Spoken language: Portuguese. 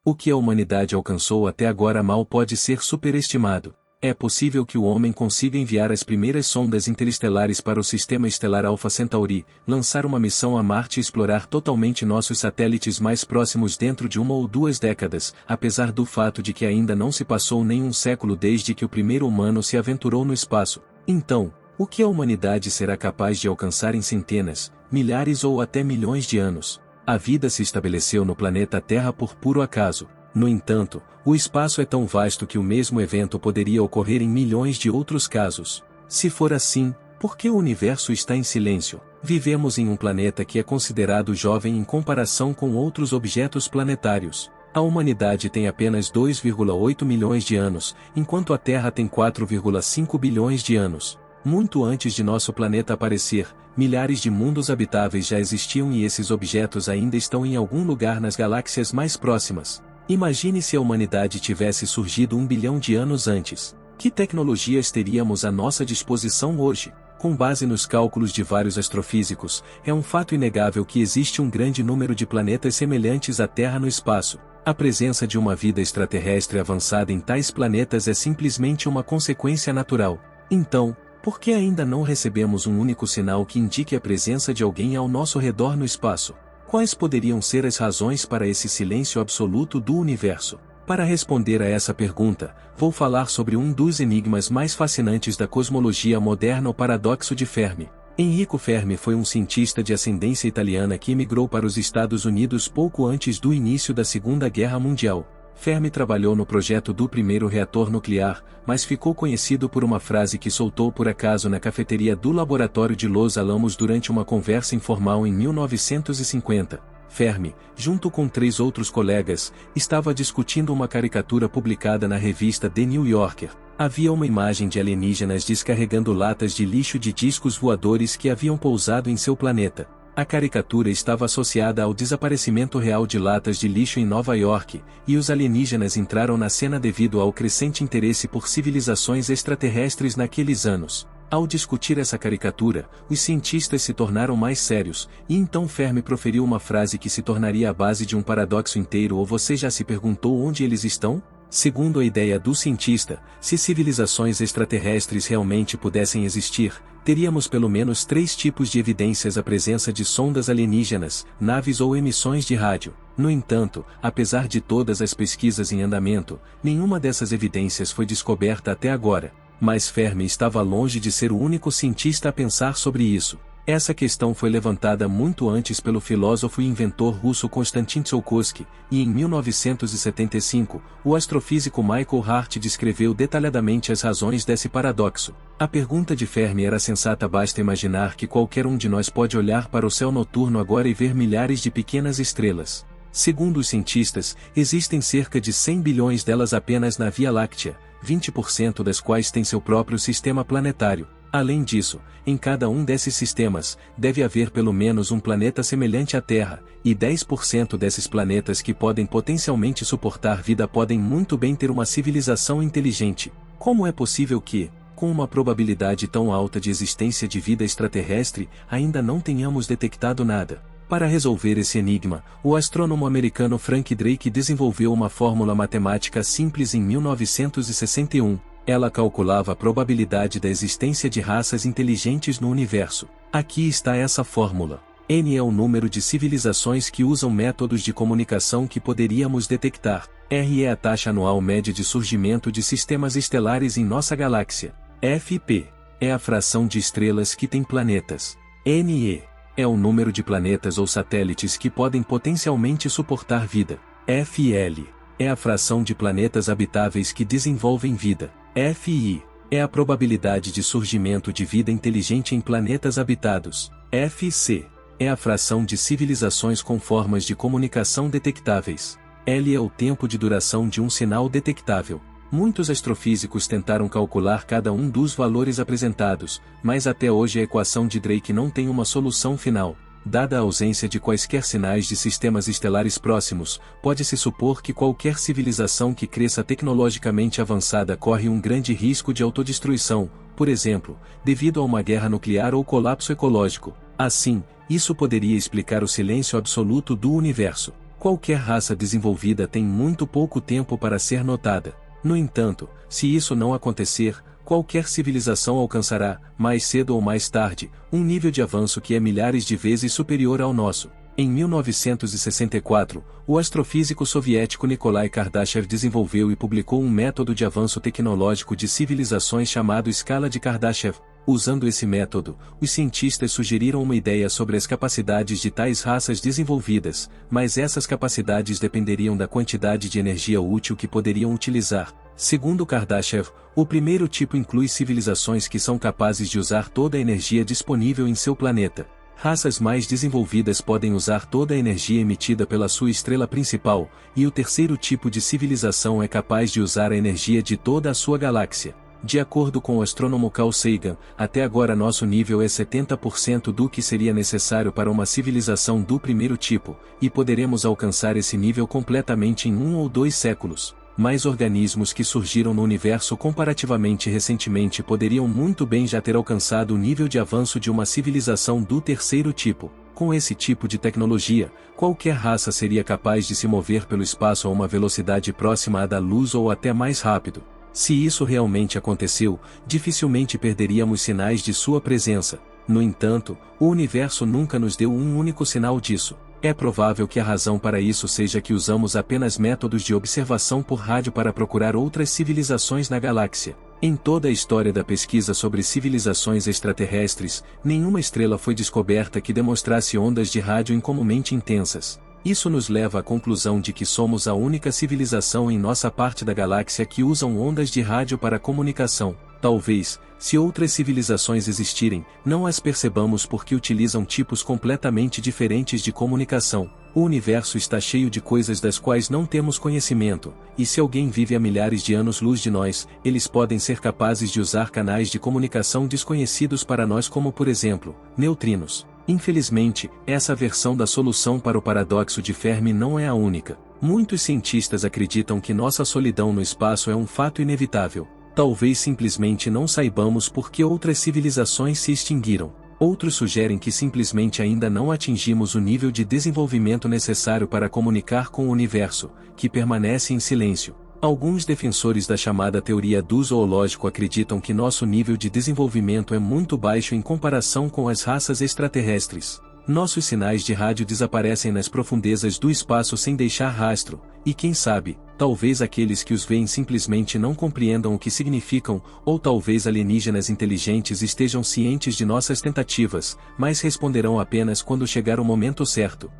O que a humanidade alcançou até agora mal pode ser superestimado. É possível que o homem consiga enviar as primeiras sondas interestelares para o sistema estelar Alpha Centauri, lançar uma missão a Marte e explorar totalmente nossos satélites mais próximos dentro de 1 ou 2 décadas, apesar do fato de que ainda não se passou nem um século desde que o primeiro humano se aventurou no espaço. Então, o que a humanidade será capaz de alcançar em centenas, milhares ou até milhões de anos? A vida se estabeleceu no planeta Terra por puro acaso. No entanto, o espaço é tão vasto que o mesmo evento poderia ocorrer em milhões de outros casos. Se for assim, por que o universo está em silêncio? Vivemos em um planeta que é considerado jovem em comparação com outros objetos planetários. A humanidade tem apenas 2,8 milhões de anos, enquanto a Terra tem 4,5 bilhões de anos. Muito antes de nosso planeta aparecer, milhares de mundos habitáveis já existiam e esses objetos ainda estão em algum lugar nas galáxias mais próximas. Imagine se a humanidade tivesse surgido 1 bilhão de anos antes. Que tecnologias teríamos à nossa disposição hoje? Com base nos cálculos de vários astrofísicos, é um fato inegável que existe um grande número de planetas semelhantes à Terra no espaço. A presença de uma vida extraterrestre avançada em tais planetas é simplesmente uma consequência natural. Então, por que ainda não recebemos um único sinal que indique a presença de alguém ao nosso redor no espaço? Quais poderiam ser as razões para esse silêncio absoluto do universo? Para responder a essa pergunta, vou falar sobre um dos enigmas mais fascinantes da cosmologia moderna, o paradoxo de Fermi. Enrico Fermi foi um cientista de ascendência italiana que emigrou para os Estados Unidos pouco antes do início da Segunda Guerra Mundial. Fermi trabalhou no projeto do primeiro reator nuclear, mas ficou conhecido por uma frase que soltou por acaso na cafeteria do laboratório de Los Alamos durante uma conversa informal em 1950. Fermi, junto com 3 outros colegas, estava discutindo uma caricatura publicada na revista The New Yorker. Havia uma imagem de alienígenas descarregando latas de lixo de discos voadores que haviam pousado em seu planeta. A caricatura estava associada ao desaparecimento real de latas de lixo em Nova York, e os alienígenas entraram na cena devido ao crescente interesse por civilizações extraterrestres naqueles anos. Ao discutir essa caricatura, os cientistas se tornaram mais sérios, e então Fermi proferiu uma frase que se tornaria a base de um paradoxo inteiro. Ou você já se perguntou onde eles estão? Segundo a ideia do cientista, se civilizações extraterrestres realmente pudessem existir, teríamos pelo menos 3 tipos de evidências: a presença de sondas alienígenas, naves ou emissões de rádio. No entanto, apesar de todas as pesquisas em andamento, nenhuma dessas evidências foi descoberta até agora. Mas Fermi estava longe de ser o único cientista a pensar sobre isso. Essa questão foi levantada muito antes pelo filósofo e inventor russo Konstantin Tsiolkovsky, e em 1975, o astrofísico Michael Hart descreveu detalhadamente as razões desse paradoxo. A pergunta de Fermi era sensata: basta imaginar que qualquer um de nós pode olhar para o céu noturno agora e ver milhares de pequenas estrelas. Segundo os cientistas, existem cerca de 100 bilhões delas apenas na Via Láctea, 20% das quais têm seu próprio sistema planetário. Além disso, em cada um desses sistemas, deve haver pelo menos um planeta semelhante à Terra, e 10% desses planetas que podem potencialmente suportar vida podem muito bem ter uma civilização inteligente. Como é possível que, com uma probabilidade tão alta de existência de vida extraterrestre, ainda não tenhamos detectado nada? Para resolver esse enigma, o astrônomo americano Frank Drake desenvolveu uma fórmula matemática simples em 1961. Ela calculava a probabilidade da existência de raças inteligentes no universo. Aqui está essa fórmula. N é o número de civilizações que usam métodos de comunicação que poderíamos detectar. R é a taxa anual média de surgimento de sistemas estelares em nossa galáxia. FP é a fração de estrelas que têm planetas. NE é o número de planetas ou satélites que podem potencialmente suportar vida. FL é a fração de planetas habitáveis que desenvolvem vida. FI é a probabilidade de surgimento de vida inteligente em planetas habitados. FC é a fração de civilizações com formas de comunicação detectáveis. L é o tempo de duração de um sinal detectável. Muitos astrofísicos tentaram calcular cada um dos valores apresentados, mas até hoje a equação de Drake não tem uma solução final. Dada a ausência de quaisquer sinais de sistemas estelares próximos, pode-se supor que qualquer civilização que cresça tecnologicamente avançada corre um grande risco de autodestruição, por exemplo, devido a uma guerra nuclear ou colapso ecológico. Assim, isso poderia explicar o silêncio absoluto do universo. Qualquer raça desenvolvida tem muito pouco tempo para ser notada. No entanto, se isso não acontecer, qualquer civilização alcançará, mais cedo ou mais tarde, um nível de avanço que é milhares de vezes superior ao nosso. Em 1964, o astrofísico soviético Nikolai Kardashev desenvolveu e publicou um método de avanço tecnológico de civilizações chamado escala de Kardashev. Usando esse método, os cientistas sugeriram uma ideia sobre as capacidades de tais raças desenvolvidas, mas essas capacidades dependeriam da quantidade de energia útil que poderiam utilizar. Segundo Kardashev, o primeiro tipo inclui civilizações que são capazes de usar toda a energia disponível em seu planeta. Raças mais desenvolvidas podem usar toda a energia emitida pela sua estrela principal, e o terceiro tipo de civilização é capaz de usar a energia de toda a sua galáxia. De acordo com o astrônomo Carl Sagan, até agora nosso nível é 70% do que seria necessário para uma civilização do primeiro tipo, e poderemos alcançar esse nível completamente em 1 ou 2 séculos. Mais organismos que surgiram no universo comparativamente recentemente poderiam muito bem já ter alcançado o nível de avanço de uma civilização do terceiro tipo. Com esse tipo de tecnologia, qualquer raça seria capaz de se mover pelo espaço a uma velocidade próxima à da luz ou até mais rápido. Se isso realmente aconteceu, dificilmente perderíamos sinais de sua presença. No entanto, o universo nunca nos deu um único sinal disso. É provável que a razão para isso seja que usamos apenas métodos de observação por rádio para procurar outras civilizações na galáxia. Em toda a história da pesquisa sobre civilizações extraterrestres, nenhuma estrela foi descoberta que demonstrasse ondas de rádio incomumente intensas. Isso nos leva à conclusão de que somos a única civilização em nossa parte da galáxia que usam ondas de rádio para comunicação. Talvez, se outras civilizações existirem, não as percebamos porque utilizam tipos completamente diferentes de comunicação. O universo está cheio de coisas das quais não temos conhecimento, e se alguém vive a milhares de anos-luz de nós, eles podem ser capazes de usar canais de comunicação desconhecidos para nós, como por exemplo, neutrinos. Infelizmente, essa versão da solução para o paradoxo de Fermi não é a única. Muitos cientistas acreditam que nossa solidão no espaço é um fato inevitável. Talvez simplesmente não saibamos por que outras civilizações se extinguiram. Outros sugerem que simplesmente ainda não atingimos o nível de desenvolvimento necessário para comunicar com o universo, que permanece em silêncio. Alguns defensores da chamada teoria do zoológico acreditam que nosso nível de desenvolvimento é muito baixo em comparação com as raças extraterrestres. Nossos sinais de rádio desaparecem nas profundezas do espaço sem deixar rastro, e quem sabe, talvez aqueles que os veem simplesmente não compreendam o que significam, ou talvez alienígenas inteligentes estejam cientes de nossas tentativas, mas responderão apenas quando chegar o momento certo.